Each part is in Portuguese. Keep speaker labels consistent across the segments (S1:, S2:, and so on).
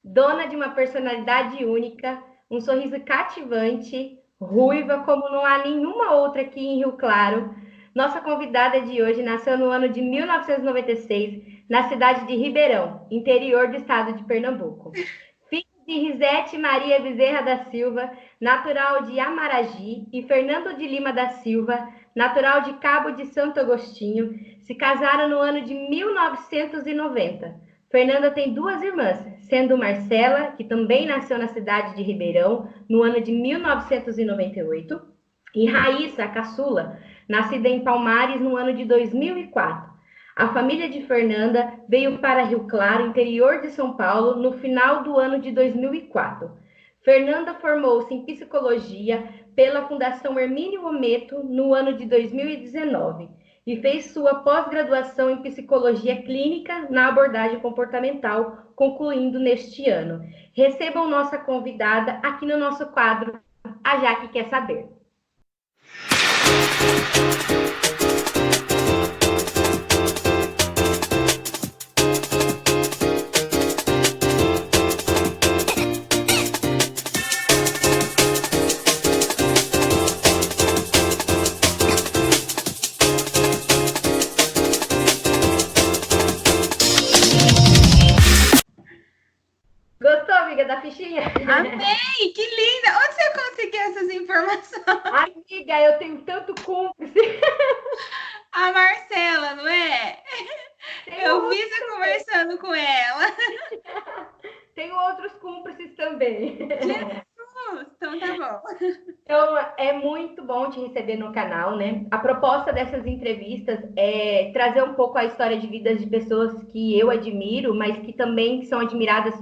S1: dona de uma personalidade única, um sorriso cativante, ruiva como não há nenhuma outra aqui em Rio Claro. Nossa convidada de hoje nasceu no ano de 1996, na cidade de Ribeirão, interior do estado de Pernambuco. Filha de Risete Maria Bezerra da Silva, natural de Amaragi, e Fernando de Lima da Silva, natural de Cabo de Santo Agostinho, se casaram no ano de 1990. Fernanda tem duas irmãs, sendo Marcela, que também nasceu na cidade de Ribeirão, no ano de 1998, e Raíssa, a caçula, nascida em Palmares no ano de 2004. A família de Fernanda veio para Rio Claro, interior de São Paulo, no final do ano de 2004. Fernanda formou-se em psicologia pela Fundação Hermínio Ometo no ano de 2019 e fez sua pós-graduação em psicologia clínica na abordagem comportamental, concluindo neste ano. Recebam nossa convidada aqui no nosso quadro A Jaque Quer Saber. Gostou, amiga, da fichinha?
S2: Amei! Que linda! Onde você conseguiu essas informações?
S1: Amiga, eu tenho tanto cúmplice.
S2: A Marcela, não é?
S1: Tenho
S2: Eu vi
S1: outros
S2: você
S1: também.
S2: conversando com ela.
S1: Tenho outros cúmplices também.
S2: Jesus! Então tá bom.
S1: Então, é muito bom te receber no canal, né? A proposta dessas entrevistas é trazer um pouco a história de vidas de pessoas que eu admiro, mas que também são admiradas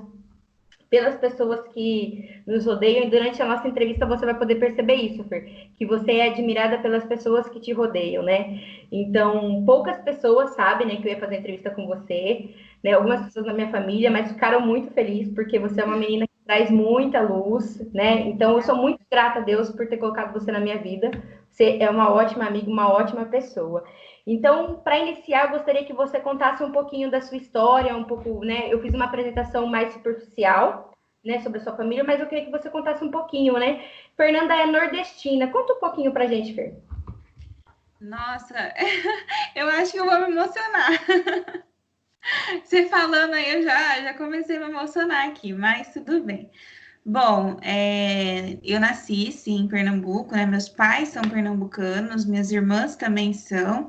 S1: pelas pessoas que nos rodeiam. E durante a nossa entrevista você vai poder perceber isso, Fer, que você é admirada pelas pessoas que te rodeiam, né? Então, poucas pessoas sabem, né, que eu ia fazer entrevista com você, né? Algumas pessoas na minha família, mas ficaram muito felizes porque você é uma menina que traz muita luz, né? Então, eu sou muito grata a Deus por ter colocado você na minha vida. Você é uma ótima amiga, uma ótima pessoa. Então, para iniciar, eu gostaria que você contasse um pouquinho da sua história, um pouco, né? Eu fiz uma apresentação mais superficial, né, sobre a sua família, mas eu queria que você contasse um pouquinho, né? Fernanda é nordestina. Conta um pouquinho pra gente, Fer.
S2: Nossa, eu acho que eu vou me emocionar. Você falando aí, eu já comecei a me emocionar aqui, mas tudo bem. Bom, eu nasci, sim, em Pernambuco, né? Meus pais são pernambucanos, minhas irmãs também são.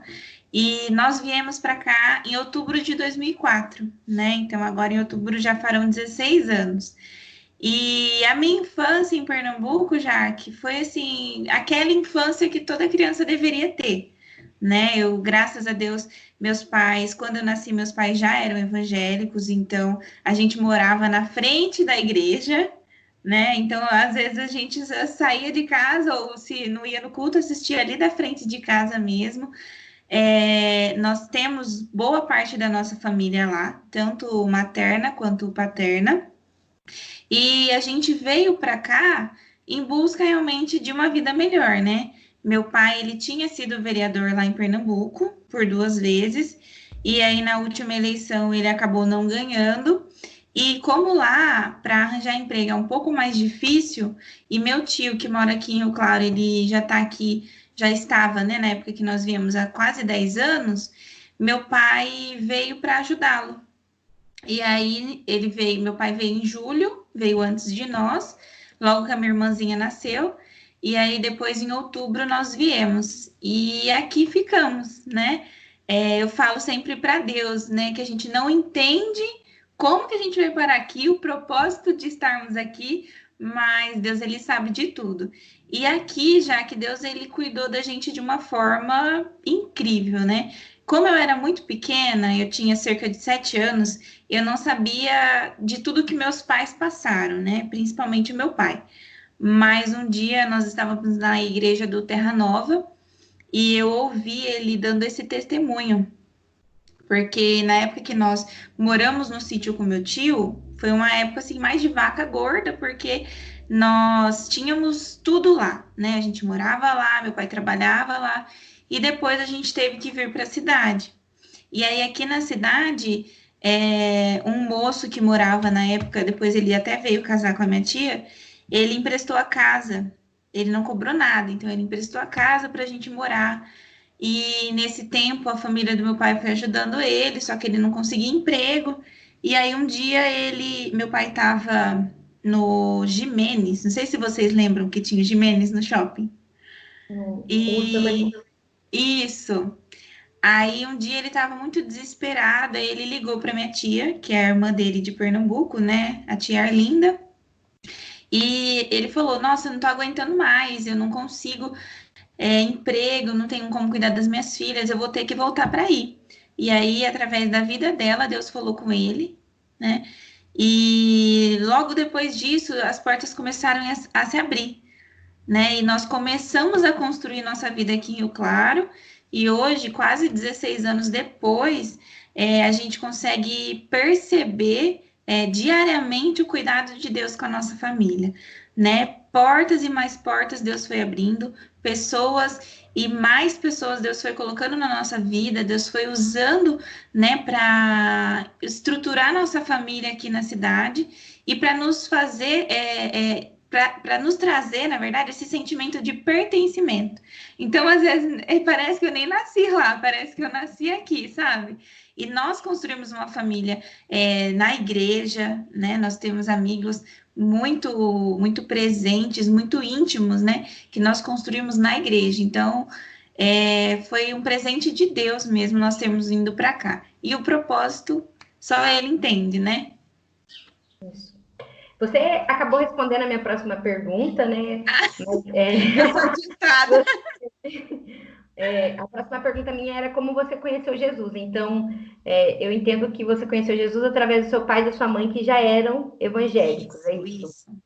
S2: E nós viemos para cá em outubro de 2004, né? Então, agora em outubro já farão 16 anos. E a minha infância em Pernambuco, já que foi assim, aquela infância que toda criança deveria ter, né? Eu, graças a Deus, meus pais, quando eu nasci, meus pais já eram evangélicos, então a gente morava na frente da igreja, né? Então, às vezes a gente saía de casa ou se não ia no culto, assistia ali da frente de casa mesmo. Nós temos boa parte da nossa família lá, tanto materna quanto paterna. E a gente veio para cá em busca realmente de uma vida melhor, né? Meu pai, ele tinha sido vereador lá em Pernambuco por 2 vezes, e aí na última eleição ele acabou não ganhando. E como lá, para arranjar emprego é um pouco mais difícil, e meu tio, que mora aqui em Rio Claro, ele já está aqui, já estava, né, na época que nós viemos há quase 10 anos, meu pai veio para ajudá-lo. E aí ele veio, meu pai veio em julho, veio antes de nós, logo que a minha irmãzinha nasceu, e aí depois em outubro nós viemos. E aqui ficamos, né? Eu falo sempre para Deus, né, que a gente não entende como que a gente veio parar aqui, o propósito de estarmos aqui, mas Deus ele sabe de tudo. E aqui, já que Deus ele cuidou da gente de uma forma incrível, né? Como eu era muito pequena, eu tinha cerca de 7 anos, eu não sabia de tudo que meus pais passaram, né? Principalmente o meu pai. Mas um dia nós estávamos na igreja do Terra Nova e eu ouvi ele dando esse testemunho, porque na época que nós moramos no sítio com meu tio, foi uma época assim mais de vaca gorda, porque nós tínhamos tudo lá, né? A gente morava lá, meu pai trabalhava lá e depois a gente teve que vir para a cidade. E aí aqui na cidade Um moço que morava na época, depois ele até veio casar com a minha tia, ele emprestou a casa. Ele não cobrou nada, então ele emprestou a casa para a gente morar. E nesse tempo a família do meu pai foi ajudando ele, só que ele não conseguia emprego. E aí um dia meu pai estava no Jimenez, não sei se vocês lembram que tinha Jimenez no shopping.
S1: O
S2: E
S1: supermercado.
S2: isso. Aí um dia ele estava muito desesperado, aí ele ligou para minha tia, que é a irmã dele de Pernambuco, né? A tia Arlinda. E ele falou: Nossa, eu não tô aguentando mais, eu não consigo emprego, não tenho como cuidar das minhas filhas, eu vou ter que voltar para aí. E aí, através da vida dela, Deus falou com ele, né? E logo depois disso, as portas começaram a se abrir, né? E nós começamos a construir nossa vida aqui em Rio Claro, e hoje, quase 16 anos depois, a gente consegue perceber diariamente o cuidado de Deus com a nossa família, né? Portas e mais portas Deus foi abrindo, pessoas e mais pessoas Deus foi colocando na nossa vida, Deus foi usando, né, para estruturar nossa família aqui na cidade e para nos fazer para nos trazer, na verdade, esse sentimento de pertencimento. Então, às vezes, parece que eu nem nasci lá, parece que eu nasci aqui, sabe? E nós construímos uma família na igreja, né? Nós temos amigos muito presentes, muito íntimos, né? Que nós construímos na igreja. Então, foi um presente de Deus mesmo nós termos indo para cá. E o propósito, só ele entende, né?
S1: Isso. Você acabou respondendo a minha próxima pergunta, né? Mas,
S2: Eu sou ditada.
S1: a próxima pergunta minha era como você conheceu Jesus. Então, eu entendo que você conheceu Jesus através do seu pai e da sua mãe, que já eram evangélicos, é
S2: Isso,
S1: isso?
S2: isso.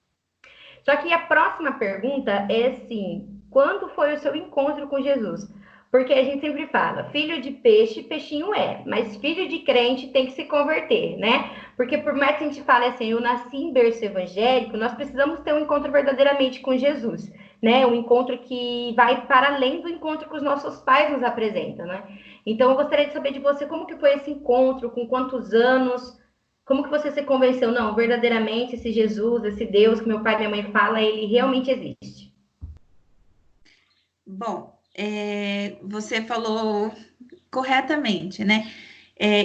S1: Só que a próxima pergunta é assim: quando foi o seu encontro com Jesus? Porque a gente sempre fala, filho de peixe, peixinho é, mas filho de crente tem que se converter, né? Porque por mais que a gente fale assim, eu nasci em berço evangélico, nós precisamos ter um encontro verdadeiramente com Jesus, né? Um encontro que vai para além do encontro que os nossos pais nos apresentam, né? Então eu gostaria de saber de você como que foi esse encontro, com quantos anos, como que você se convenceu? Não, verdadeiramente esse Jesus, esse Deus que meu pai e minha mãe falam, ele realmente existe.
S2: Bom, você falou corretamente, né?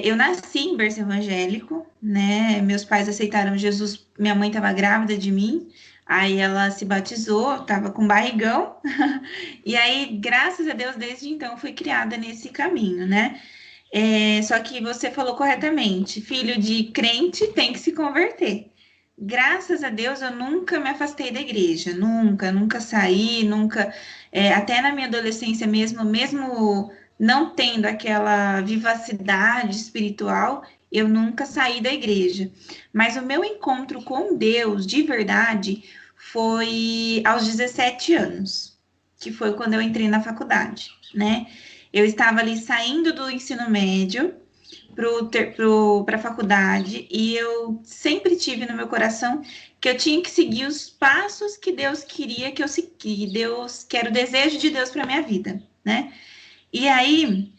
S2: Eu nasci em berço evangélico, né? Meus pais aceitaram Jesus, minha mãe estava grávida de mim, aí ela se batizou, estava com barrigão, e aí, graças a Deus, desde então fui criada nesse caminho, né? Só que você falou corretamente, filho de crente tem que se converter. Graças a Deus eu nunca me afastei da igreja, nunca saí, nunca, até na minha adolescência mesmo não tendo aquela vivacidade espiritual, eu nunca saí da igreja. Mas o meu encontro com Deus de verdade foi aos 17 anos, que foi quando eu entrei na faculdade, né? Eu estava ali saindo do ensino médio para a faculdade e eu sempre tive no meu coração que eu tinha que seguir os passos que Deus queria que eu seguisse, Deus, que era o desejo de Deus para minha vida, né? E aí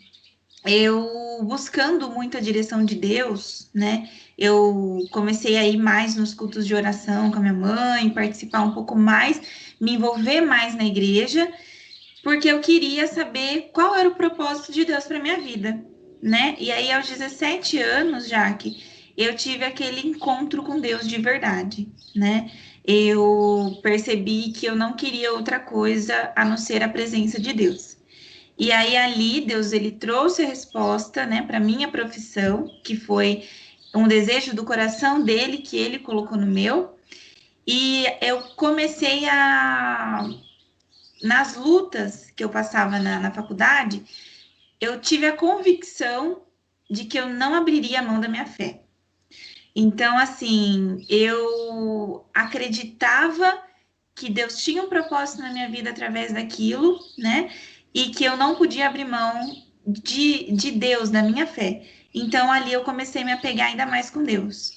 S2: eu buscando muito a direção de Deus, né? Eu comecei a ir mais nos cultos de oração com a minha mãe, participar um pouco mais, me envolver mais na igreja porque eu queria saber qual era o propósito de Deus para minha vida, né? E aí, aos 17 anos, Jaque, eu tive aquele encontro com Deus de verdade, né? Eu percebi que eu não queria outra coisa a não ser a presença de Deus. E aí, ali, Deus, ele trouxe a resposta, né, para minha profissão, que foi um desejo do coração dele, que ele colocou no meu, e eu comecei nas lutas que eu passava na faculdade, eu tive a convicção de que eu não abriria a mão da minha fé. Então, assim, eu acreditava que Deus tinha um propósito na minha vida através daquilo, né? E que eu não podia abrir mão de Deus, da minha fé. Então, ali eu comecei a me apegar ainda mais com Deus.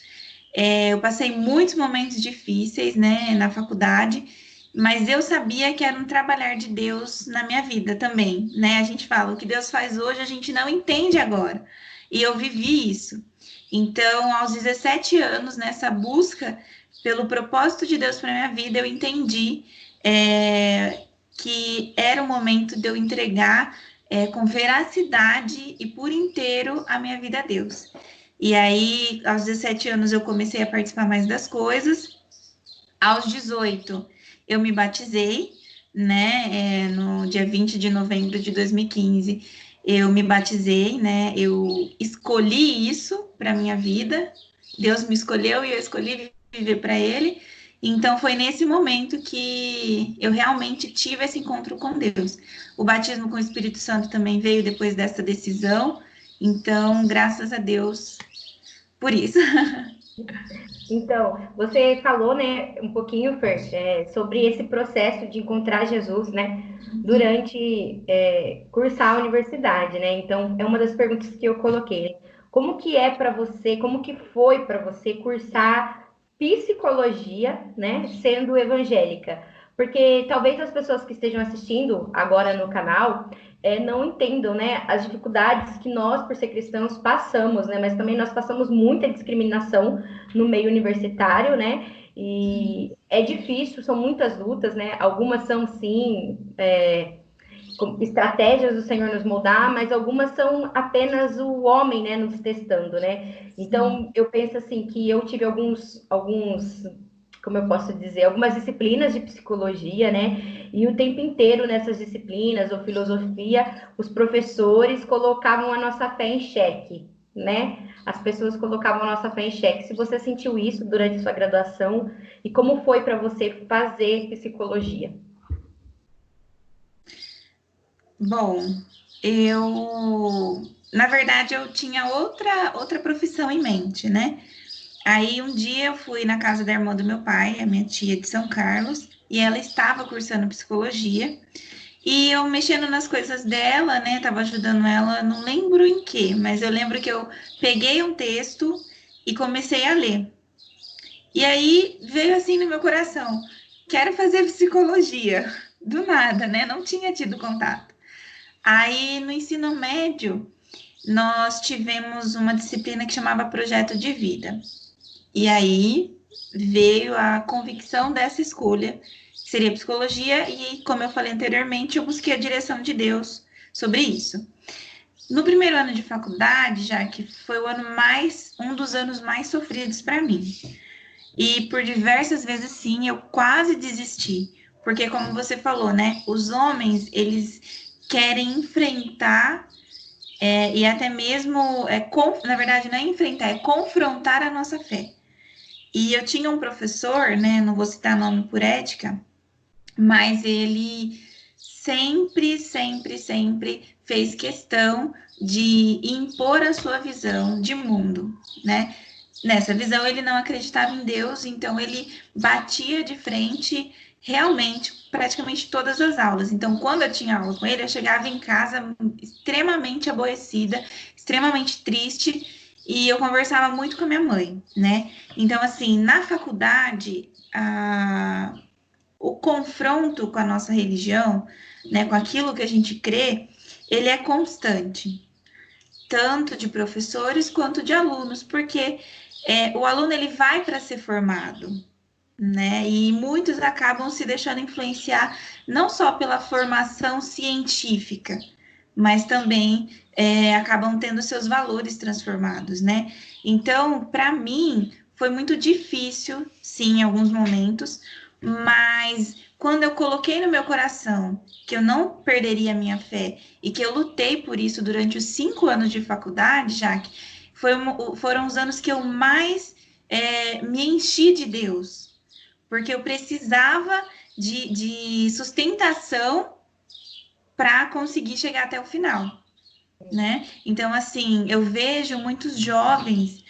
S2: Eu passei muitos momentos difíceis, né, na faculdade, mas eu sabia que era um trabalhar de Deus na minha vida também, né? A gente fala, o que Deus faz hoje a gente não entende agora. E eu vivi isso. Então, aos 17 anos, nessa busca pelo propósito de Deus para minha vida, eu entendi que era o momento de eu entregar com veracidade e por inteiro a minha vida a Deus. E aí, aos 17 anos, eu comecei a participar mais das coisas. Aos 18, eu me batizei, né? No dia 20 de novembro de 2015, eu me batizei, né? Eu escolhi isso para minha vida. Deus me escolheu e eu escolhi viver para Ele. Então, foi nesse momento que eu realmente tive esse encontro com Deus. O batismo com o Espírito Santo também veio depois dessa decisão. Então, graças a Deus por isso.
S1: Então, você falou, né, um pouquinho, Fer, sobre esse processo de encontrar Jesus, né, durante cursar a universidade, né? Então, é uma das perguntas que eu coloquei. Como que é para você, como que foi para você cursar psicologia, né, sendo evangélica? Porque talvez as pessoas que estejam assistindo agora no canal não entendam, né, as dificuldades que nós, por ser cristãos, passamos, né? Mas também nós passamos muita discriminação no meio universitário, né? E é difícil, são muitas lutas, né? Algumas são, sim, estratégias do Senhor nos moldar, mas algumas são apenas o homem, né, nos testando, né? Então, eu penso assim, que eu tive alguns, como eu posso dizer, algumas disciplinas de psicologia, né? E o tempo inteiro nessas disciplinas ou filosofia, os professores colocavam a nossa fé em xeque, né? As pessoas colocavam a nossa fé em xeque. Se você sentiu isso durante sua graduação e como foi para você fazer psicologia?
S2: Bom, na verdade, eu tinha outra profissão em mente, né? Aí um dia eu fui na casa da irmã do meu pai, a minha tia de São Carlos, e ela estava cursando psicologia, e eu mexendo nas coisas dela, né? Tava ajudando ela, não lembro em quê, mas eu lembro que eu peguei um texto e comecei a ler. E aí veio assim no meu coração, quero fazer psicologia. Do nada, né? Não tinha tido contato. Aí no ensino médio, nós tivemos uma disciplina que chamava Projeto de Vida. E aí veio a convicção dessa escolha, que seria psicologia, e como eu falei anteriormente, eu busquei a direção de Deus sobre isso. No primeiro ano de faculdade, já que foi um dos anos mais sofridos para mim. E por diversas vezes, sim, eu quase desisti. Porque, como você falou, né? Os homens, eles querem enfrentar e até mesmo, na verdade, não é enfrentar, é confrontar a nossa fé. E eu tinha um professor, né? Não vou citar nome por ética, mas ele sempre fez questão de impor a sua visão de mundo, né? Nessa visão, ele não acreditava em Deus, então ele batia de frente realmente praticamente todas as aulas. Então, quando eu tinha aula com ele, eu chegava em casa extremamente aborrecida, extremamente triste, e eu conversava muito com a minha mãe, né? Então, assim, na faculdade, o confronto com a nossa religião, né, com aquilo que a gente crê, ele é constante, tanto de professores quanto de alunos, porque o aluno ele vai para ser formado, né? E muitos acabam se deixando influenciar não só pela formação científica, mas também acabam tendo seus valores transformados, né? Então, para mim, foi muito difícil, sim, em alguns momentos, mas quando eu coloquei no meu coração que eu não perderia a minha fé e que eu lutei por isso durante os 5 anos de faculdade, Jaque, foram os anos que eu mais me enchi de Deus, porque eu precisava de sustentação para conseguir chegar até o final, né? Então, assim, eu vejo muitos jovens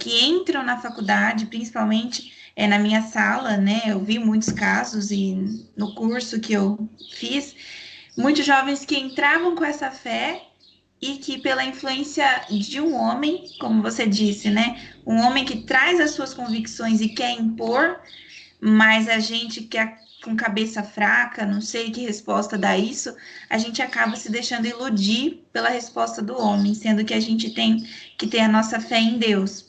S2: que entram na faculdade, principalmente na minha sala, né? Eu vi muitos casos e no curso que eu fiz, muitos jovens que entravam com essa fé e que pela influência de um homem, como você disse, né? Um homem que traz as suas convicções e quer impor, mas a gente quer com cabeça fraca, não sei que resposta dá isso, a gente acaba se deixando iludir pela resposta do homem, sendo que a gente tem que ter a nossa fé em Deus.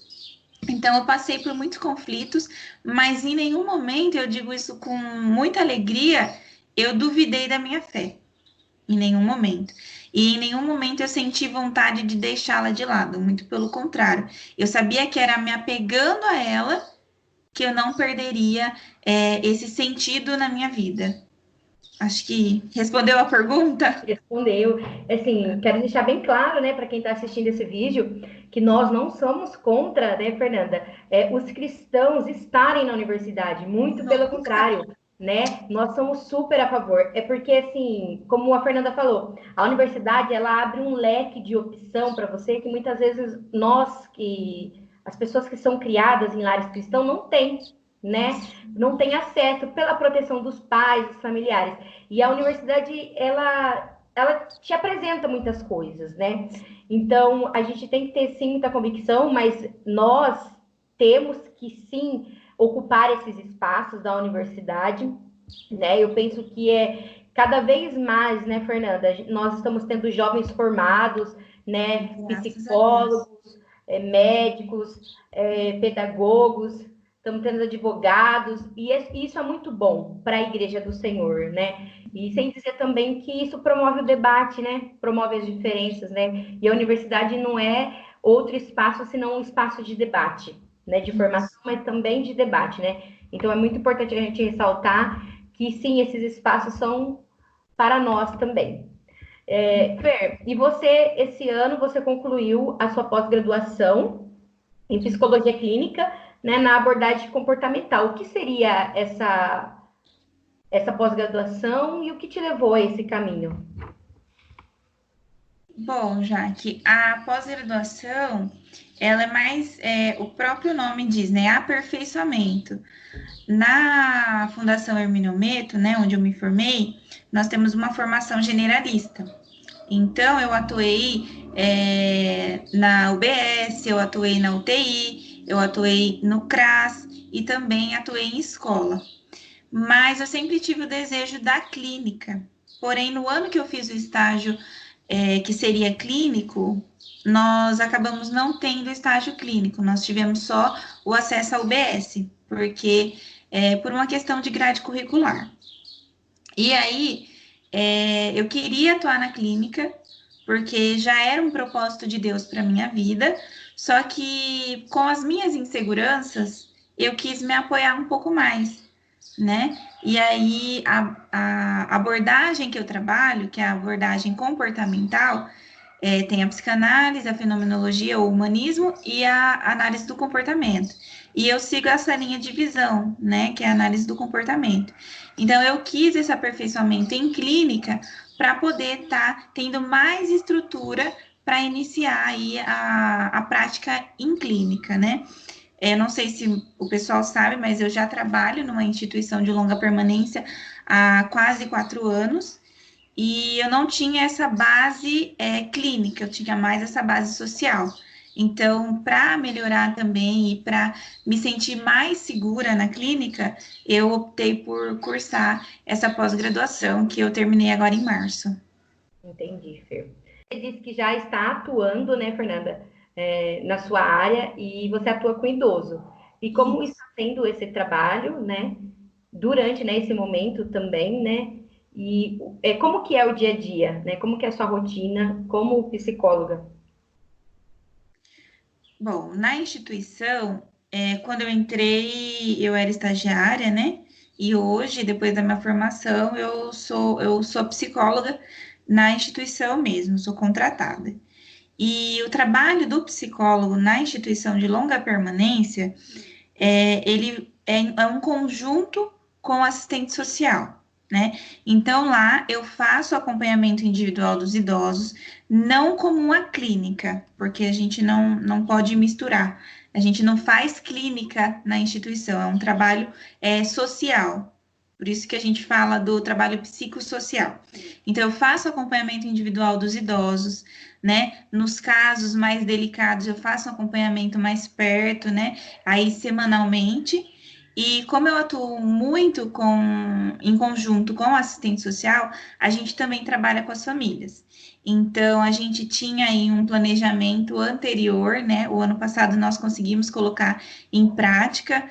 S2: Então, eu passei por muitos conflitos, mas em nenhum momento, eu digo isso com muita alegria, eu duvidei da minha fé. Em nenhum momento. E em nenhum momento eu senti vontade de deixá-la de lado, muito pelo contrário. Eu sabia que era me apegando a ela que eu não perderia esse sentido na minha vida. Acho que respondeu a pergunta?
S1: Respondeu. Assim, quero deixar bem claro, né, para quem está assistindo esse vídeo, que nós não somos contra, né, Fernanda, os cristãos estarem na universidade, muito pelo
S2: Nunca.
S1: contrário, né? Nós somos super a favor. É porque, assim, como a Fernanda falou, a universidade ela abre um leque de opção para você que muitas vezes as pessoas que são criadas em lares cristãos não têm, né? Não têm acesso pela proteção dos pais, dos familiares. E a universidade, ela te apresenta muitas coisas, né? Então, a gente tem que ter, sim, muita convicção, mas nós temos que, sim, ocupar esses espaços da universidade, né? Eu penso que cada vez mais, né, Fernanda? Nós estamos tendo jovens formados, né?
S2: Graças a Deus.
S1: Psicólogos, médicos, pedagogos, estamos tendo advogados, e isso é muito bom para a Igreja do Senhor, né? E sem dizer também que isso promove o debate, né? Promove as diferenças, né? E a universidade não é outro espaço senão um espaço de debate, né? De formação, mas também de debate, né? Então é muito importante a gente ressaltar que sim, esses espaços são para nós também. Fer, e você, esse ano, você concluiu a sua pós-graduação em psicologia clínica, né, na abordagem comportamental. O que seria essa pós-graduação e o que te levou a esse caminho?
S2: Bom, Jaque, a pós-graduação, ela é mais, o próprio nome diz, né? Aperfeiçoamento. Na Fundação Hermínio Metto, né, onde eu me formei, nós temos uma formação generalista. Então, eu atuei na UBS, eu atuei na UTI, eu atuei no CRAS e também atuei em escola. Mas eu sempre tive o desejo da clínica. Porém, no ano que eu fiz o estágio, que seria clínico, nós acabamos não tendo estágio clínico, nós tivemos só o acesso ao UBS, porque por uma questão de grade curricular. E aí, eu queria atuar na clínica, porque já era um propósito de Deus para minha vida, só que com as minhas inseguranças, eu quis me apoiar um pouco mais, né? E aí, a abordagem que eu trabalho, que é a abordagem comportamental, tem a psicanálise, a fenomenologia, o humanismo e a análise do comportamento. E eu sigo essa linha de visão, né, que é a análise do comportamento. Então, eu quis esse aperfeiçoamento em clínica para poder estar tendo mais estrutura para iniciar aí a prática em clínica, né? Não sei se o pessoal sabe, mas eu já trabalho numa instituição de longa permanência há quase 4 anos, e eu não tinha essa base clínica, eu tinha mais essa base social. Então, para melhorar também e para me sentir mais segura na clínica, eu optei por cursar essa pós-graduação que eu terminei agora em março.
S1: Entendi, Fer. Você disse que já está atuando, né, Fernanda, na sua área e você atua com idoso. E como está sendo esse trabalho, né, durante, né, esse momento também, né? E como que é o dia a dia, né? Como que é a sua rotina como psicóloga?
S2: Bom, na instituição, quando eu entrei, eu era estagiária, né? E hoje, depois da minha formação, eu sou psicóloga na instituição mesmo, sou contratada. E o trabalho do psicólogo na instituição de longa permanência, ele é um conjunto com o assistente social, né? Então, lá eu faço acompanhamento individual dos idosos, não como uma clínica, porque a gente não pode misturar. A gente não faz clínica na instituição, é um trabalho social. Por isso que a gente fala do trabalho psicossocial. Então, eu faço acompanhamento individual dos idosos, né? Nos casos mais delicados, eu faço um acompanhamento mais perto, né? Aí, semanalmente. E como eu atuo muito em conjunto com o assistente social, a gente também trabalha com as famílias. Então, a gente tinha aí um planejamento anterior, né? O ano passado nós conseguimos colocar em prática.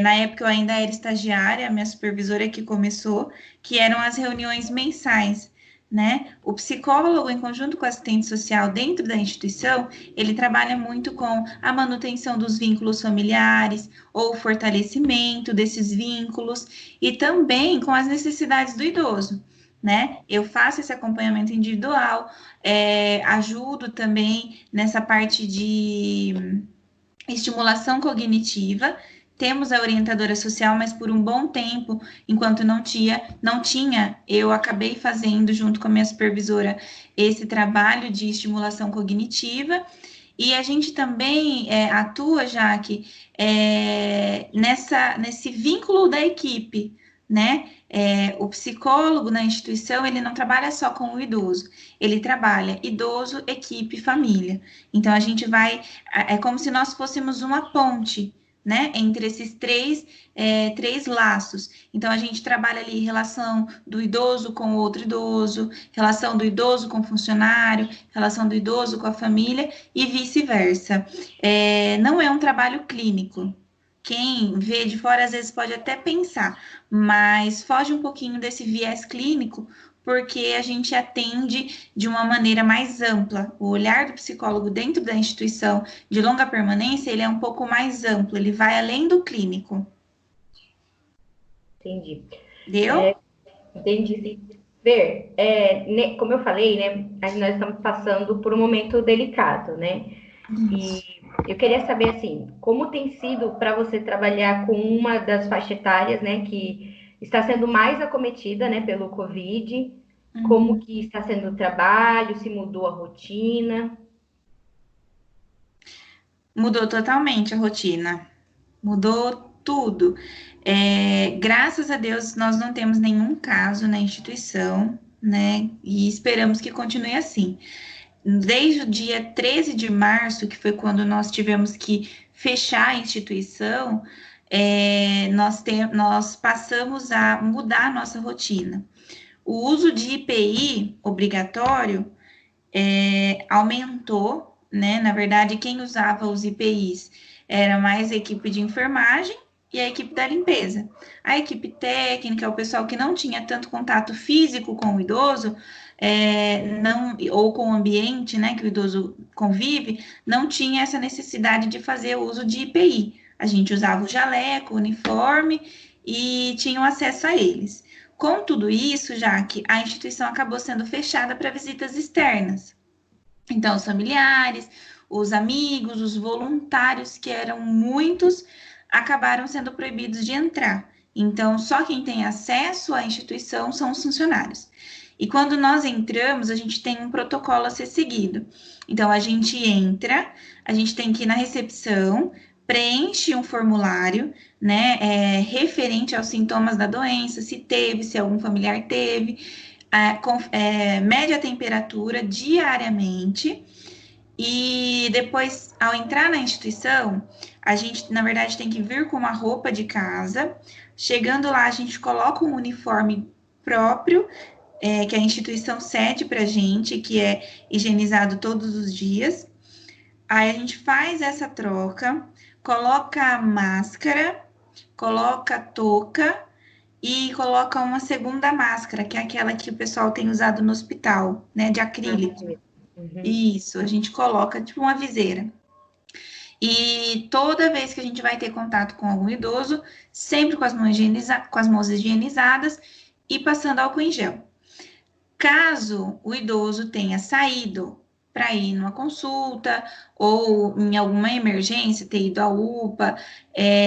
S2: Na época eu ainda era estagiária, a minha supervisora que começou, que eram as reuniões mensais, né? O psicólogo, em conjunto com o assistente social dentro da instituição, ele trabalha muito com a manutenção dos vínculos familiares ou o fortalecimento desses vínculos e também com as necessidades do idoso, né? Eu faço esse acompanhamento individual, ajudo também nessa parte de estimulação cognitiva. Temos a orientadora social, mas por um bom tempo, enquanto não tinha, eu acabei fazendo junto com a minha supervisora esse trabalho de estimulação cognitiva. E a gente também atua, Jaque, nesse vínculo da equipe, né? O psicólogo na instituição, ele não trabalha só com o idoso, ele trabalha idoso, equipe, família. Então, a gente vai, como se nós fôssemos uma ponte, né, entre esses três laços. Então, a gente trabalha ali relação do idoso com o outro idoso, relação do idoso com o funcionário, relação do idoso com a família e vice-versa. Não é um trabalho clínico. Quem vê de fora, às vezes, pode até pensar, mas foge um pouquinho desse viés clínico, porque a gente atende de uma maneira mais ampla. O olhar do psicólogo dentro da instituição de longa permanência, ele é um pouco mais amplo, ele vai além do clínico.
S1: Entendi.
S2: Deu?
S1: Entendi, sim. Ver, como eu falei, né, nós estamos passando por um momento delicado, né? E eu queria saber, assim, como tem sido para você trabalhar com uma das faixas etárias, né, que está sendo mais acometida, né, pelo Covid, como que está sendo o trabalho, se mudou a rotina?
S2: Mudou totalmente a rotina, mudou tudo. Graças a Deus, nós não temos nenhum caso na instituição, né? E esperamos que continue assim. Desde o dia 13 de março, que foi quando nós tivemos que fechar a instituição, nós passamos a mudar a nossa rotina. O uso de IPI obrigatório aumentou, né? Na verdade, quem usava os IPIs era mais a equipe de enfermagem e a equipe da limpeza. A equipe técnica, o pessoal que não tinha tanto contato físico com o idoso, não, ou com o ambiente, né, que o idoso convive, não tinha essa necessidade de fazer uso de IPI. A gente usava o jaleco, o uniforme e tinham acesso a eles. Com tudo isso, já que a instituição acabou sendo fechada para visitas externas. Então, os familiares, os amigos, os voluntários, que eram muitos, acabaram sendo proibidos de entrar. Então, só quem tem acesso à instituição são os funcionários. E quando nós entramos, a gente tem um protocolo a ser seguido. Então, a gente entra, a gente tem que ir na recepção, preenche um formulário, né, referente aos sintomas da doença, se teve, se algum familiar teve, mede a temperatura diariamente e depois, ao entrar na instituição, a gente, na verdade, tem que vir com uma roupa de casa. Chegando lá, a gente coloca um uniforme próprio, que a instituição cede para a gente, que é higienizado todos os dias. Aí a gente faz essa troca, coloca a máscara, coloca a touca e coloca uma segunda máscara, que é aquela que o pessoal tem usado no hospital, né, de acrílico. Isso, a gente coloca tipo uma viseira. E toda vez que a gente vai ter contato com algum idoso, sempre com as mãos higienizadas e passando álcool em gel. Caso o idoso tenha saído para ir numa consulta ou em alguma emergência, ter ido à UPA,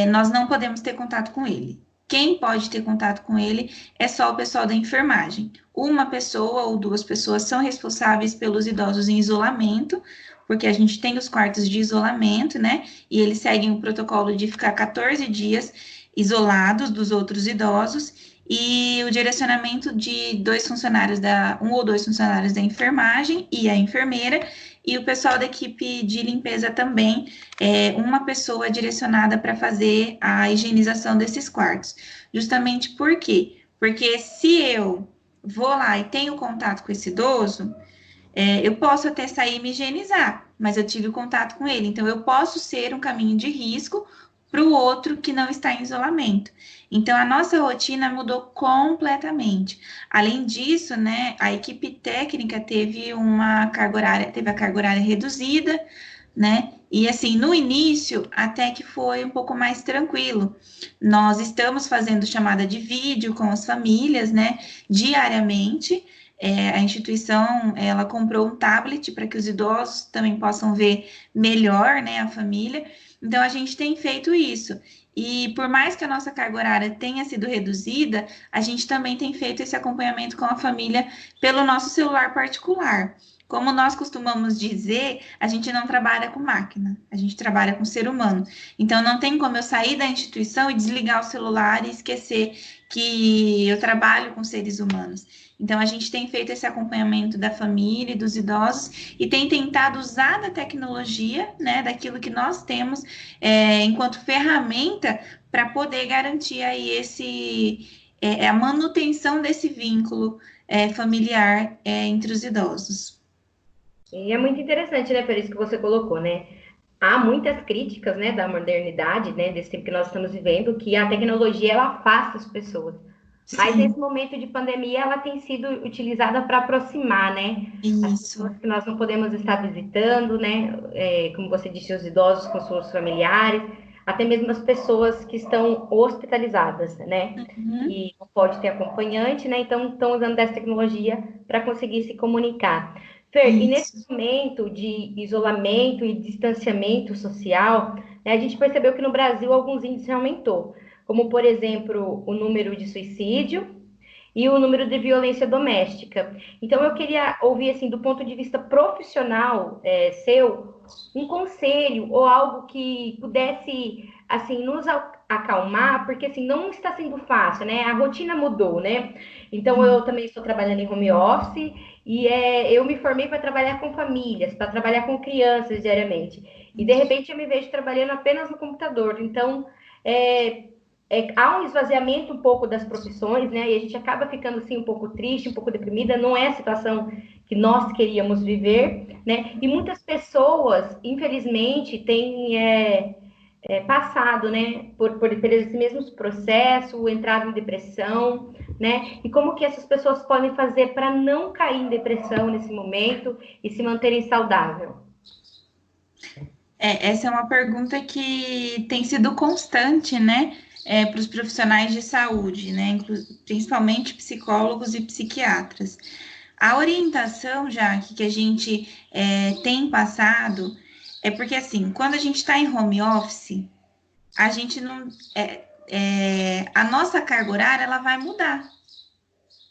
S2: nós não podemos ter contato com ele. Quem pode ter contato com ele é só o pessoal da enfermagem. Uma pessoa ou duas pessoas são responsáveis pelos idosos em isolamento, porque a gente tem os quartos de isolamento, né? E eles seguem o protocolo de ficar 14 dias isolados dos outros idosos, e o direcionamento de um ou dois funcionários da enfermagem e a enfermeira, e o pessoal da equipe de limpeza também, uma pessoa direcionada para fazer a higienização desses quartos. Justamente por quê? Porque se eu vou lá e tenho contato com esse idoso, eu posso até sair e me higienizar, mas eu tive contato com ele, então eu posso ser um caminho de risco para o outro que não está em isolamento. Então, a nossa rotina mudou completamente. Além disso, né, a equipe técnica teve teve a carga horária reduzida, né? E assim, no início, até que foi um pouco mais tranquilo. Nós estamos fazendo chamada de vídeo com as famílias, né, diariamente. A instituição, ela comprou um tablet para que os idosos também possam ver melhor, né, a família. Então, a gente tem feito isso. E por mais que a nossa carga horária tenha sido reduzida, a gente também tem feito esse acompanhamento com a família pelo nosso celular particular. Como nós costumamos dizer, a gente não trabalha com máquina, a gente trabalha com ser humano. Então, não tem como eu sair da instituição e desligar o celular e esquecer que eu trabalho com seres humanos. Então, a gente tem feito esse acompanhamento da família e dos idosos e tem tentado usar da tecnologia, né, daquilo que nós temos enquanto ferramenta para poder garantir aí a manutenção desse vínculo familiar entre os idosos.
S1: E é muito interessante, né, por isso que você colocou, né? Há muitas críticas, né, da modernidade, né, desse tempo que nós estamos vivendo, que a tecnologia ela afasta as pessoas. Mas
S2: Sim,
S1: nesse momento de pandemia, ela tem sido utilizada para aproximar, né, as
S2: isso.
S1: pessoas que nós não podemos estar visitando, né, como você disse, os idosos com seus familiares, até mesmo as pessoas que estão hospitalizadas, né,
S2: Uhum.
S1: e não pode ter acompanhante, né, então estão usando dessa tecnologia para conseguir se comunicar. Fer, e nesse
S2: Isso.
S1: momento de isolamento e distanciamento social, né, a gente percebeu que no Brasil alguns índices aumentou, como, por exemplo, o número de suicídio e o número de violência doméstica. Então, eu queria ouvir, assim, do ponto de vista profissional seu, um conselho ou algo que pudesse, assim, nos acalmar, porque, assim, não está sendo fácil, né? A rotina mudou, né? Então, eu também estou trabalhando em home office e eu me formei para trabalhar com famílias, para trabalhar com crianças diariamente. E, de repente, eu me vejo trabalhando apenas no computador. Então, é, há um esvaziamento um pouco das profissões, né? E a gente acaba ficando assim um pouco triste, um pouco deprimida. Não é a situação que nós queríamos viver, né? E muitas pessoas, infelizmente, têm passado, né, por esses mesmos processos, entrado em depressão, né? E como que essas pessoas podem fazer para não cair em depressão nesse momento e se manterem saudáveis?
S2: Essa é uma pergunta que tem sido constante, né, para os profissionais de saúde, né, principalmente psicólogos e psiquiatras. A orientação, já que a gente tem passado, é porque, assim, quando a gente está em home office, a gente não. A nossa carga horária ela vai mudar.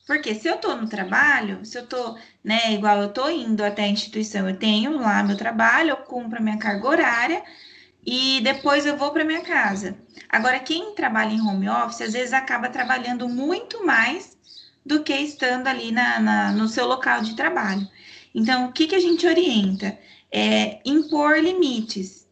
S2: Porque se eu estou no trabalho, se eu estou, né, igual eu estou indo até a instituição, eu tenho lá meu trabalho, eu cumpro a minha carga horária e depois eu vou para minha casa. Agora, quem trabalha em home office, às vezes acaba trabalhando muito mais do que estando ali no seu local de trabalho. Então, o que que a gente orienta? Impor limites,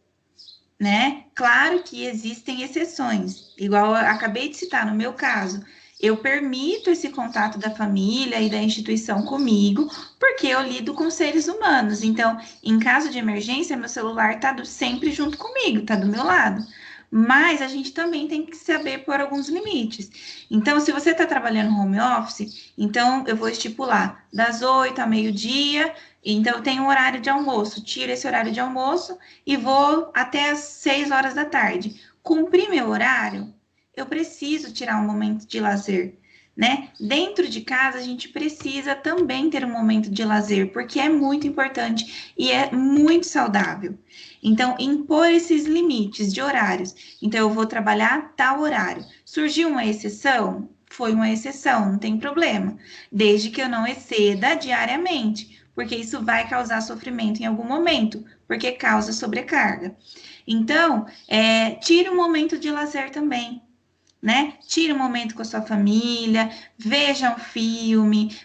S2: né? Claro que existem exceções, igual eu acabei de citar no meu caso. Eu permito esse contato da família e da instituição comigo, porque eu lido com seres humanos. Então, em caso de emergência, meu celular está sempre junto comigo, está do meu lado. Mas a gente também tem que saber pôr alguns limites. Então, se você está trabalhando home office, então eu vou estipular das 8 a meio-dia, então eu tenho um horário de almoço, tiro esse horário de almoço e vou até às 6 horas da tarde. Cumprir meu horário, eu preciso tirar um momento de lazer, né? Dentro de casa, a gente precisa também ter um momento de lazer, porque é muito importante e é muito saudável. Então, impor esses limites de horários. Então, eu vou trabalhar tal horário. Surgiu uma exceção? Foi uma exceção, não tem problema, desde que eu não exceda diariamente, porque isso vai causar sofrimento em algum momento, porque causa sobrecarga. Então, tire um momento de lazer também. né? Tire um momento com a sua família, veja um filme.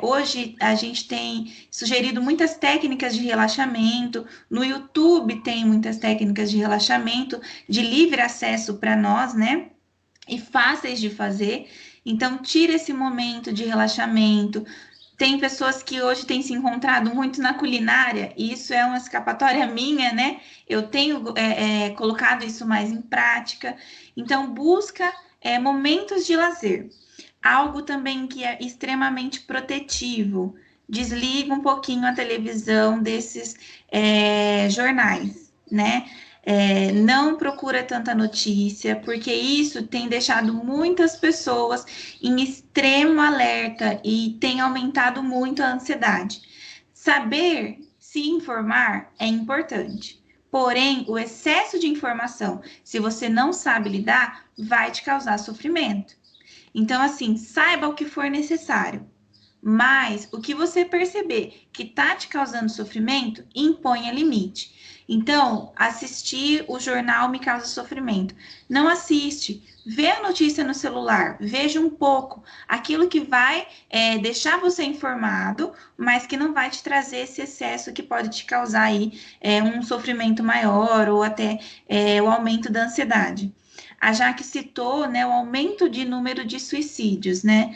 S2: Hoje a gente tem sugerido muitas técnicas de relaxamento. No YouTube tem muitas técnicas de relaxamento de livre acesso para nós, né? E fáceis de fazer. Então, tire esse momento de relaxamento. Tem pessoas que hoje têm se encontrado muito na culinária, e isso é uma escapatória minha, né? Eu tenho colocado isso mais em prática. Então, busca momentos de lazer. Algo também que é extremamente protetivo. Desliga um pouquinho a televisão desses jornais, né? Não procura tanta notícia, porque isso tem deixado muitas pessoas em extremo alerta e tem aumentado muito a ansiedade. Saber se informar é importante, porém, o excesso de informação, se você não sabe lidar, vai te causar sofrimento. Então, assim, saiba o que for necessário. Mas o que você perceber que está te causando sofrimento, imponha limite. Então, assistir o jornal me causa sofrimento. Não assiste. Vê a notícia no celular, veja um pouco. Aquilo que vai deixar você informado, mas que não vai te trazer esse excesso que pode te causar aí um sofrimento maior ou até o aumento da ansiedade. A Jaque citou, né, o aumento de número de suicídios, né?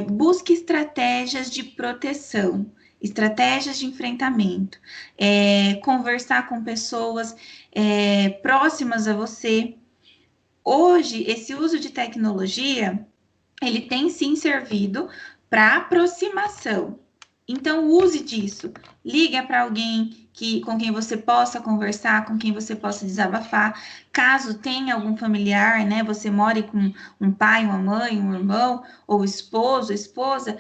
S2: Busque estratégias de proteção, estratégias de enfrentamento, conversar com pessoas próximas a você. Hoje, esse uso de tecnologia, ele tem sim servido para aproximação. Então, use disso. Liga para alguém com quem você possa conversar, com quem você possa desabafar. Caso tenha algum familiar, né? Você more com um pai, uma mãe, um irmão, ou esposo, esposa.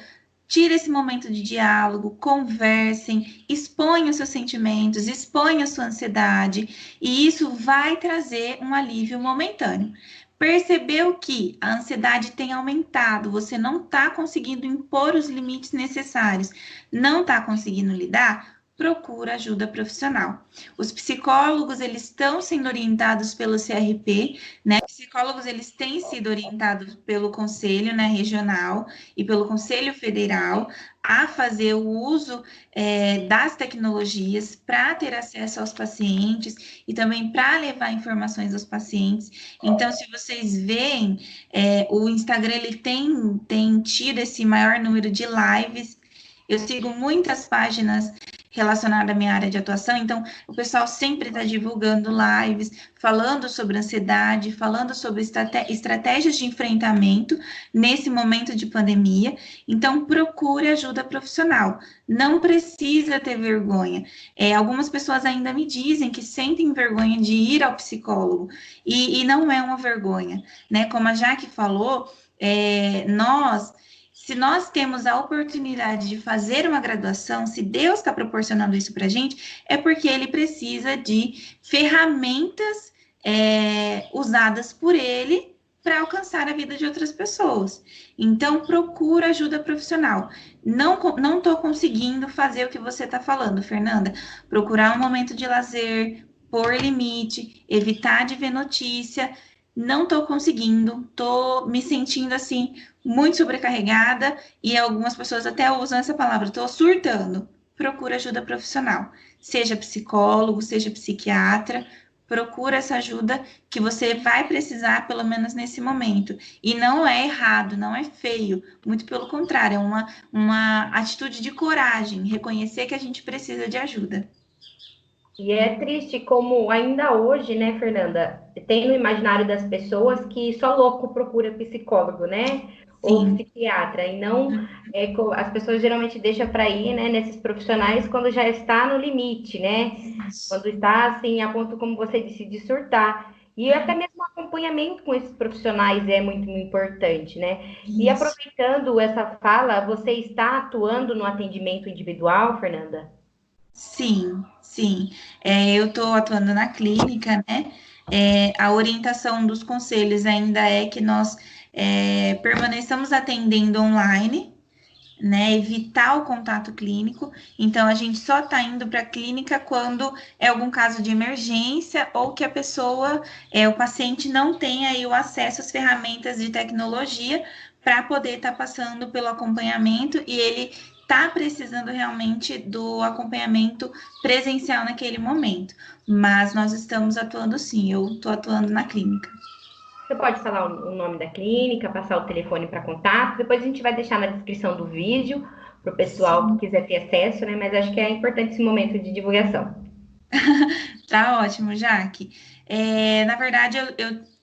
S2: Tire esse momento de diálogo, conversem, exponham seus sentimentos, exponham sua ansiedade, e isso vai trazer um alívio momentâneo. Percebeu que a ansiedade tem aumentado, você não está conseguindo impor os limites necessários, não está conseguindo lidar? Procura ajuda profissional. Os psicólogos, eles estão sendo orientados pelo CRP, né? Os psicólogos, eles têm sido orientados pelo Conselho, né, regional e pelo Conselho Federal a fazer o uso das tecnologias para ter acesso aos pacientes e também para levar informações aos pacientes. Então, se vocês veem, o Instagram ele tem tido esse maior número de lives. Eu sigo muitas páginas relacionadas à minha área de atuação, então o pessoal sempre está divulgando lives, falando sobre ansiedade, falando sobre estratégias de enfrentamento nesse momento de pandemia. Então, procure ajuda profissional. Não precisa ter vergonha. Algumas pessoas ainda me dizem que sentem vergonha de ir ao psicólogo, e não é uma vergonha, né? Como a Jaque falou, se nós temos a oportunidade de fazer uma graduação, se Deus está proporcionando isso para a gente, é porque Ele precisa de ferramentas usadas por Ele para alcançar a vida de outras pessoas. Então, procura ajuda profissional. Não estou conseguindo fazer o que você está falando, Fernanda. Procurar um momento de lazer, pôr limite, evitar de ver notícia. Não estou conseguindo, estou me sentindo assim muito sobrecarregada, e algumas pessoas até usam essa palavra, estou surtando. Procura ajuda profissional, seja psicólogo, seja psiquiatra, procura essa ajuda que você vai precisar, pelo menos nesse momento. E não é errado, não é feio, muito pelo contrário, é uma atitude de coragem, reconhecer que a gente precisa de ajuda.
S1: E é triste como ainda hoje, né, Fernanda, tem no imaginário das pessoas que só louco procura psicólogo, né? Ou
S2: Sim,
S1: psiquiatra, e não as pessoas geralmente deixam para ir, né, nesses profissionais quando já está no limite, né?
S2: isso.
S1: Quando está assim a ponto, como você disse, de surtar. E até mesmo o acompanhamento com esses profissionais é muito importante, né? E
S2: Isso.
S1: aproveitando essa fala, você está atuando no atendimento individual, Fernanda?
S2: Sim, sim. Eu estou atuando na clínica, né? A orientação dos conselhos ainda é que nós permaneçamos atendendo online, né? Evitar o contato clínico. Então, a gente só está indo para a clínica quando é algum caso de emergência ou que a pessoa, o paciente não tem aí o acesso às ferramentas de tecnologia para poder estar passando pelo acompanhamento e ele está precisando realmente do acompanhamento presencial naquele momento. Mas nós estamos atuando sim, eu estou atuando na clínica.
S1: Você pode falar o nome da clínica, passar o telefone para contato. Depois a gente vai deixar na descrição do vídeo para o pessoal que quiser ter acesso, né? Mas acho que é importante esse momento de divulgação.
S2: Tá ótimo, Jaque. Na verdade,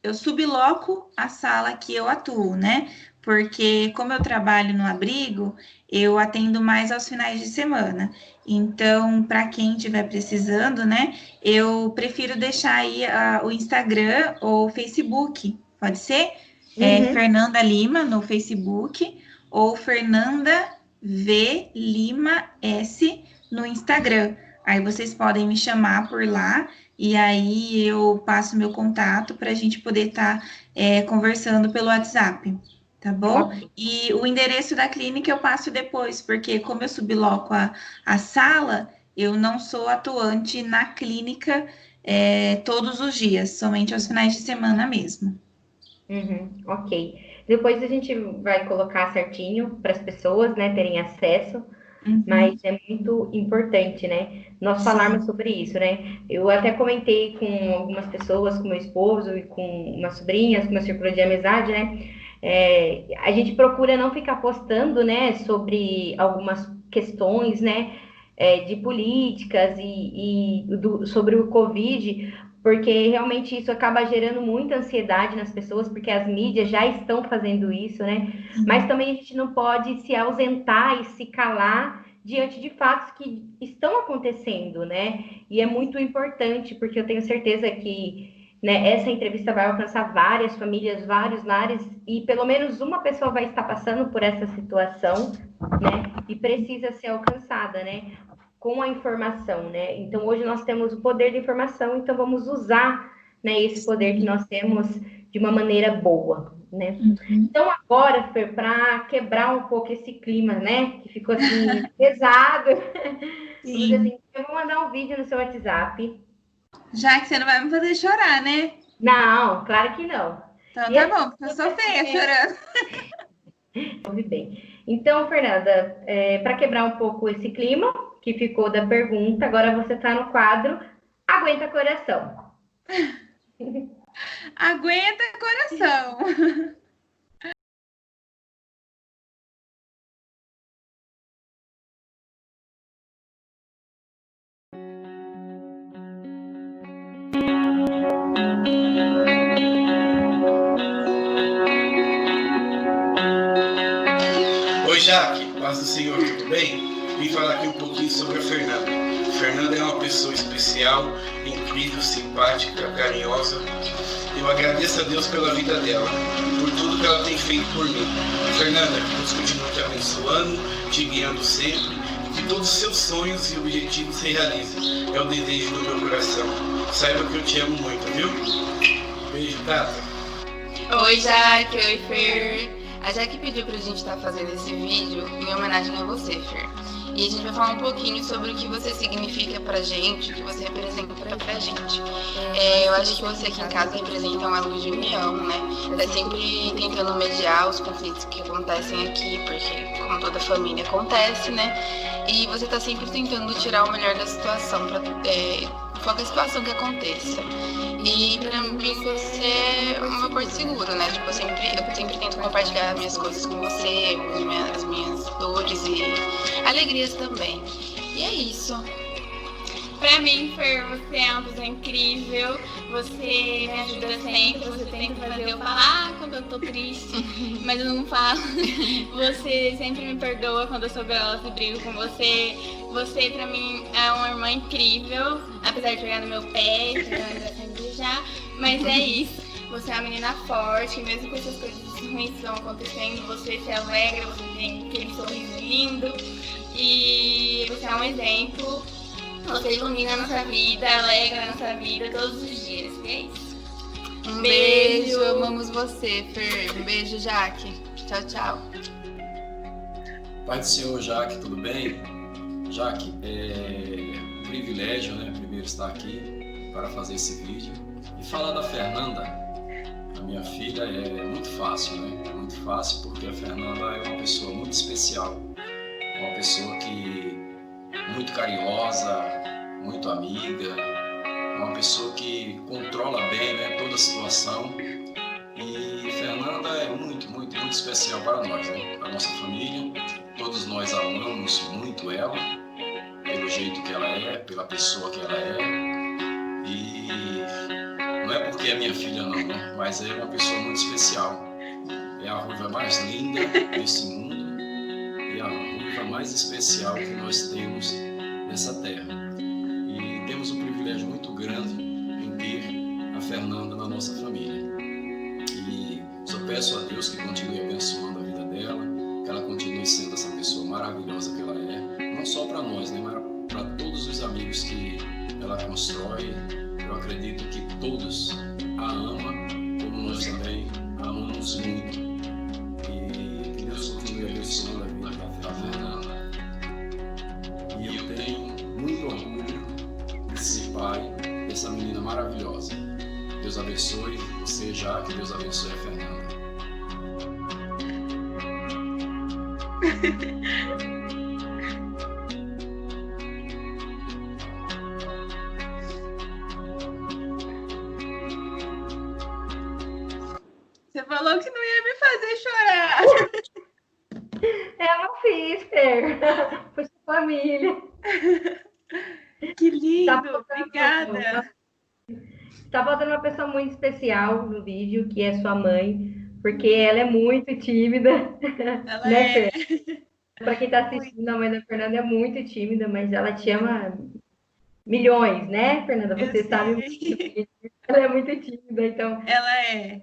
S2: eu subloco a sala que eu atuo, né? Porque como eu trabalho no abrigo, eu atendo mais aos finais de semana. Então, para quem estiver precisando, né? Eu prefiro deixar aí o Instagram ou o Facebook, pode ser? Fernanda Lima no Facebook ou Fernanda V Lima S no Instagram. Aí vocês podem me chamar por lá e aí eu passo meu contato para a gente poder estar conversando pelo WhatsApp, tá bom? Okay. E o endereço da clínica eu passo depois, porque como eu subloco a sala, eu não sou atuante na clínica todos os dias, somente aos finais de semana mesmo.
S1: Ok. Depois a gente vai colocar certinho para as pessoas, né, terem acesso. Mas é muito importante, né, nós falarmos sobre isso, né? Eu até comentei com algumas pessoas, com meu esposo e com umas sobrinhas, com meu círculo de amizade, né? A gente procura não ficar postando, né, sobre algumas questões, né, de políticas sobre o Covid, porque realmente isso acaba gerando muita ansiedade nas pessoas, porque as mídias já estão fazendo isso, né? Mas também a gente não pode se ausentar e se calar diante de fatos que estão acontecendo, né? E é muito importante, porque eu tenho certeza que, né, essa entrevista vai alcançar várias famílias, vários lares, e pelo menos uma pessoa vai estar passando por essa situação, né? E precisa ser alcançada, né? Com a informação, né? Então, hoje nós temos o poder da informação, então vamos usar, né, esse poder que nós temos de uma maneira boa, né? Então, agora, Fer, para quebrar um pouco esse clima, né, que ficou assim, pesado, assim, eu vou mandar um vídeo no seu WhatsApp.
S2: Já que você não vai me fazer chorar, né?
S1: Não, claro que não.
S2: Então tá bom, porque eu sou feia chorando.
S1: Ouvi bem. Então, Fernanda, para quebrar um pouco esse clima que ficou da pergunta, agora você está no quadro Aguenta Coração.
S2: Aguenta coração.
S3: Oi, Jaque, paz do Senhor, tudo bem? Vim falar aqui um pouquinho sobre a Fernanda. Fernanda é uma pessoa especial, incrível, simpática, carinhosa. Eu agradeço a Deus pela vida dela, por tudo que ela tem feito por mim. Fernanda, que Deus continue te abençoando, te guiando sempre, e que todos os seus sonhos e objetivos se realizem. É o desejo do meu coração. Saiba que eu te amo muito, viu? Beijo, Tata.
S4: Oi, Jaque, oi, Fer. A Jaque pediu pra gente estar fazendo esse vídeo em homenagem a você, Fer. E a gente vai falar um pouquinho sobre o que você significa pra gente, o que você representa pra gente. Eu acho que você aqui em casa representa uma luz de união, né? Tá sempre tentando mediar os conflitos que acontecem aqui, porque como toda família acontece, né? E você tá sempre tentando tirar o melhor da situação, pra qualquer situação que aconteça. E pra mim você é um meu porto seguro, né? Tipo, eu sempre tento compartilhar minhas coisas com você, as minhas dores e alegrias também. E é isso.
S5: Pra mim, Fer, você é uma pessoa incrível, você me ajuda sempre, você tenta fazer eu falar quando eu tô triste, mas eu não falo. Você sempre me perdoa quando eu sou grossa e brigo com você. Você, pra mim, é uma irmã incrível, apesar de pegar no meu pé e sempre já, mas é isso. Você é uma menina forte, mesmo com essas coisas ruins que estão acontecendo, você se alegra, você tem aquele sorriso lindo e você é um exemplo. Você ilumina a nossa vida, alegra a nossa vida todos os dias. E é isso.
S4: Um beijo, amamos você, Fer. Um beijo, Jaque. Tchau, tchau.
S6: Pai do Senhor, Jaque, tudo bem? Jaque, é um privilégio, né? Primeiro estar aqui para fazer esse vídeo. E falar da Fernanda, a minha filha, é muito fácil, né? É muito fácil porque a Fernanda é uma pessoa muito especial. É uma pessoa que muito carinhosa, muito amiga, uma pessoa que controla bem, né, toda a situação. E Fernanda é muito, muito, muito especial para nós, né? Para a nossa família. Todos nós amamos muito ela, pelo jeito que ela é, pela pessoa que ela é. E não é porque é minha filha não, né? Mas é uma pessoa muito especial. É a ruiva mais linda desse mundo e a ruiva mais especial que nós temos nessa terra. E temos um privilégio muito grande em ter a Fernanda na nossa família. E só peço a Deus que continue abençoando a vida dela, que ela continue sendo essa pessoa maravilhosa que ela é, não só para nós, né, mas para todos os amigos que ela constrói. Eu acredito que todos a amam, como nós também a amamos muito. E que Deus continue abençoando a vida da Fernanda. E eu tenho muito orgulho de ser pai dessa menina maravilhosa. Deus abençoe você, Jaque, Deus abençoe a Fernanda.
S2: Você falou que não ia me fazer chorar.
S1: Eu não fiz, Fer. Foi sua família.
S2: Que lindo,
S1: Tá
S2: obrigada.
S1: Tá faltando uma pessoa muito especial no vídeo, que é sua mãe, porque ela é muito tímida.
S2: Ela
S1: né,
S2: é.
S1: Fer? Para quem tá assistindo, a mãe da Fernanda é muito tímida, mas ela te ama milhões, né, Fernanda? Você
S2: Eu
S1: sabe
S2: sei.
S1: muito bem. Ela é muito tímida, então.
S2: Ela é.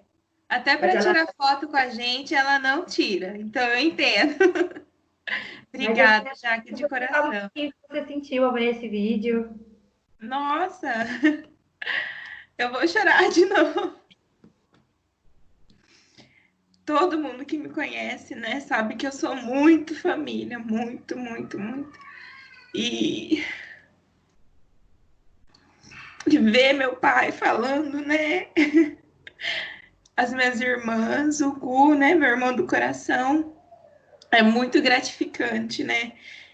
S2: Até
S1: Mas
S2: para
S1: ela...
S2: tirar foto com a gente, ela não tira. Então eu entendo. Obrigada, Jaque, de coração.
S1: O que você sentiu ao ver esse vídeo?
S2: Nossa, eu vou chorar de novo. Todo mundo que me conhece, né, sabe que eu sou muito família, muito, muito, muito. E ver meu pai falando, né, as minhas irmãs, o Gu, né, meu irmão do coração, é muito gratificante, né?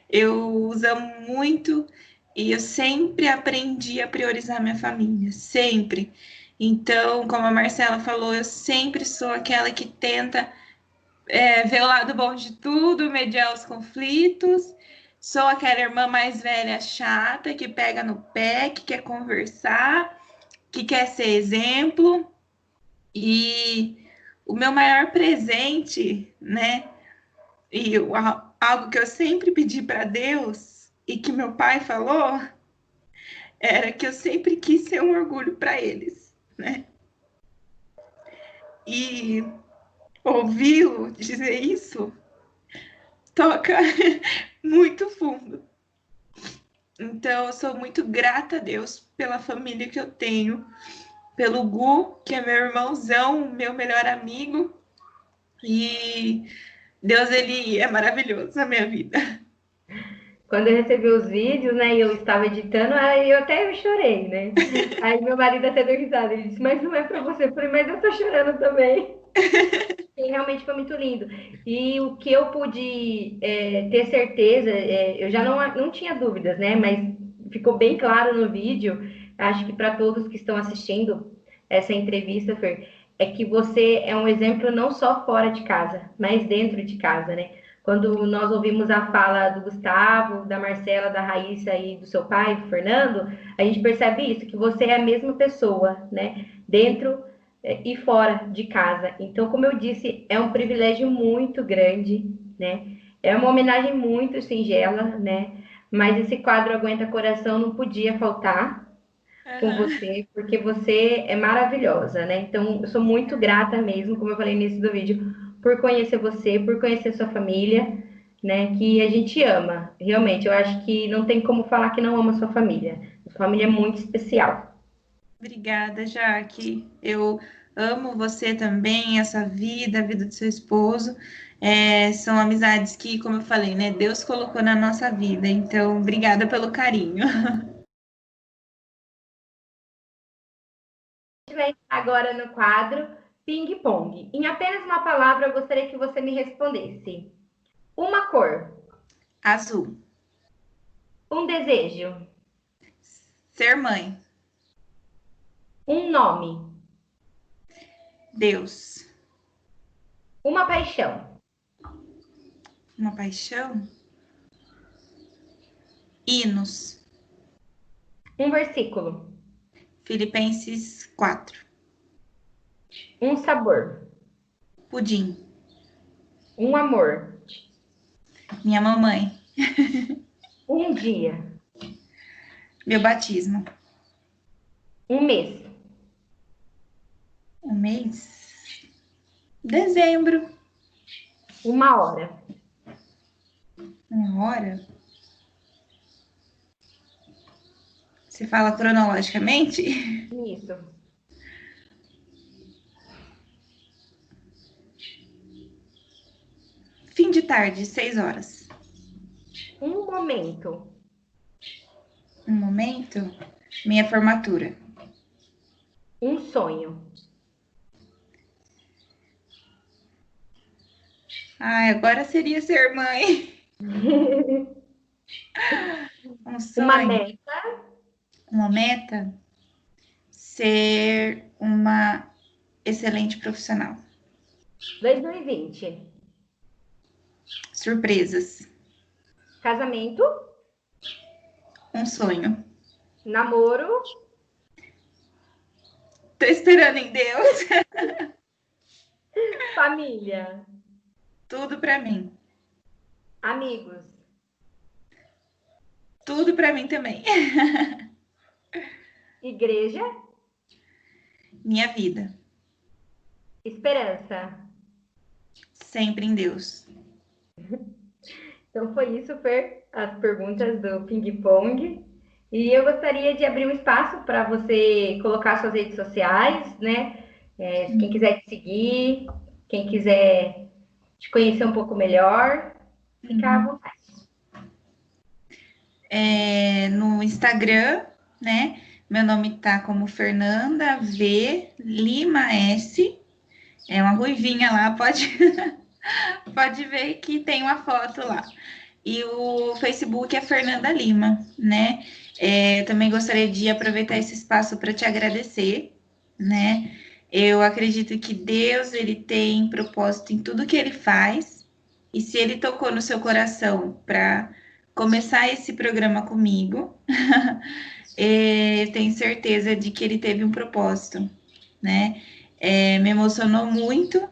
S2: Eu os amo muito e eu sempre aprendi a priorizar minha família, sempre. Então, como a Marcela falou, eu sempre sou aquela que tenta ver o lado bom de tudo, mediar os conflitos. Sou aquela irmã mais velha chata, que pega no pé, que quer conversar, que quer ser exemplo. E o meu maior presente, né? E algo que eu sempre pedi para Deus e que meu pai falou era que eu sempre quis ser um orgulho para eles, né? E ouvi-lo dizer isso toca muito fundo. Então, eu sou muito grata a Deus pela família que eu tenho, pelo Gu, que é meu irmãozão, meu melhor amigo. E Deus, ele é maravilhoso na minha vida.
S1: Quando eu recebi os vídeos, né, e eu estava editando, aí eu até chorei, né? Aí meu marido até deu risada, ele disse, mas não é pra você. Eu falei, mas eu tô chorando também. E realmente foi muito lindo. E o que eu pude ter certeza, eu já não tinha dúvidas, né? Mas ficou bem claro no vídeo, acho que para todos que estão assistindo essa entrevista, Fer, é que você é um exemplo não só fora de casa, mas dentro de casa, né? Quando nós ouvimos a fala do Gustavo, da Marcela, da Raíssa e do seu pai, do Fernando, a gente percebe isso, que você é a mesma pessoa, né? Dentro e fora de casa. Então, como eu disse, é um privilégio muito grande, né? É uma homenagem muito singela, né? Mas esse quadro Aguenta Coração não podia faltar com você, porque você é maravilhosa, né? Então, eu sou muito grata mesmo, como eu falei no início do vídeo, por conhecer você, por conhecer sua família, né? Que a gente ama. Realmente, eu acho que não tem como falar que não ama sua família. Sua família é muito especial.
S2: Obrigada, Jaque. Eu amo você também, essa vida, a vida do seu esposo. São amizades que, como eu falei, né, Deus colocou na nossa vida. Então, obrigada pelo carinho.
S1: A gente vai entrar agora no quadro Ping Pong. Em apenas uma palavra, eu gostaria que você me respondesse. Uma cor.
S2: Azul.
S1: Um desejo.
S2: Ser mãe.
S1: Um nome.
S2: Deus.
S1: Uma paixão.
S2: Uma paixão. Hinos.
S1: Um versículo.
S2: Filipenses 4.
S1: Um sabor.
S2: Pudim.
S1: Um amor.
S2: Minha mamãe.
S1: Um dia.
S2: Meu batismo.
S1: Um mês.
S2: Um mês. Dezembro.
S1: Uma hora.
S2: Uma hora. Você fala cronologicamente?
S1: Isso.
S2: Fim de tarde, 6 horas.
S1: Um momento.
S2: Um momento. Minha formatura.
S1: Um sonho.
S2: Ai, agora seria ser mãe. Um sonho.
S1: Uma meta.
S2: Uma meta. Ser uma excelente profissional.
S1: 2020.
S2: Surpresas.
S1: Casamento.
S2: Um sonho.
S1: Namoro.
S2: Tô esperando em Deus.
S1: Família.
S2: Tudo pra mim.
S1: Amigos.
S2: Tudo pra mim também.
S1: Igreja.
S2: Minha vida.
S1: Esperança.
S2: Sempre em Deus.
S1: Então foi isso, Fer, as perguntas do Ping Pong. E eu gostaria de abrir um espaço para você colocar suas redes sociais, né? Quem quiser te seguir, quem quiser te conhecer um pouco melhor, fica à vontade.
S2: No Instagram, né? Meu nome tá como Fernanda V Lima S. É uma ruivinha lá, pode ver que tem uma foto lá. E o Facebook é Fernanda Lima, né? Eu também gostaria de aproveitar esse espaço para te agradecer, né? Eu acredito que Deus, ele tem propósito em tudo que ele faz. E se ele tocou no seu coração para começar esse programa comigo, eu tenho certeza de que ele teve um propósito, né? Me emocionou muito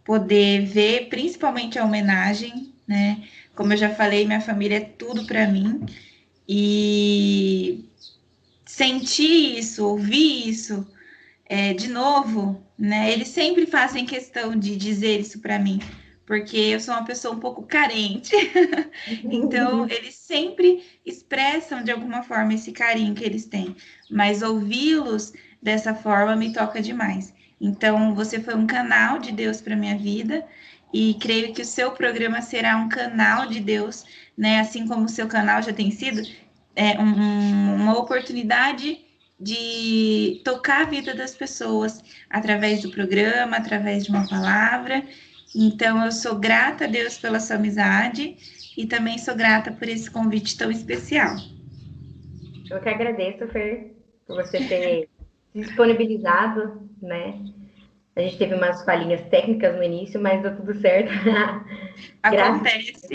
S2: poder ver, principalmente a homenagem, né? Como eu já falei, minha família é tudo para mim. E sentir isso, ouvir isso de novo, né? Eles sempre fazem questão de dizer isso para mim, porque eu sou uma pessoa um pouco carente. Então, eles sempre expressam de alguma forma esse carinho que eles têm, mas ouvi-los dessa forma me toca demais. Então, você foi um canal de Deus para minha vida e creio que o seu programa será um canal de Deus, né? Assim como o seu canal já tem sido, uma oportunidade de tocar a vida das pessoas através do programa, através de uma palavra. Então, eu sou grata a Deus pela sua amizade e também sou grata por esse convite tão especial.
S1: Eu que agradeço, Fer, por você ter disponibilizado, né? A gente teve umas falhinhas técnicas no início, mas deu tudo certo.
S2: Acontece.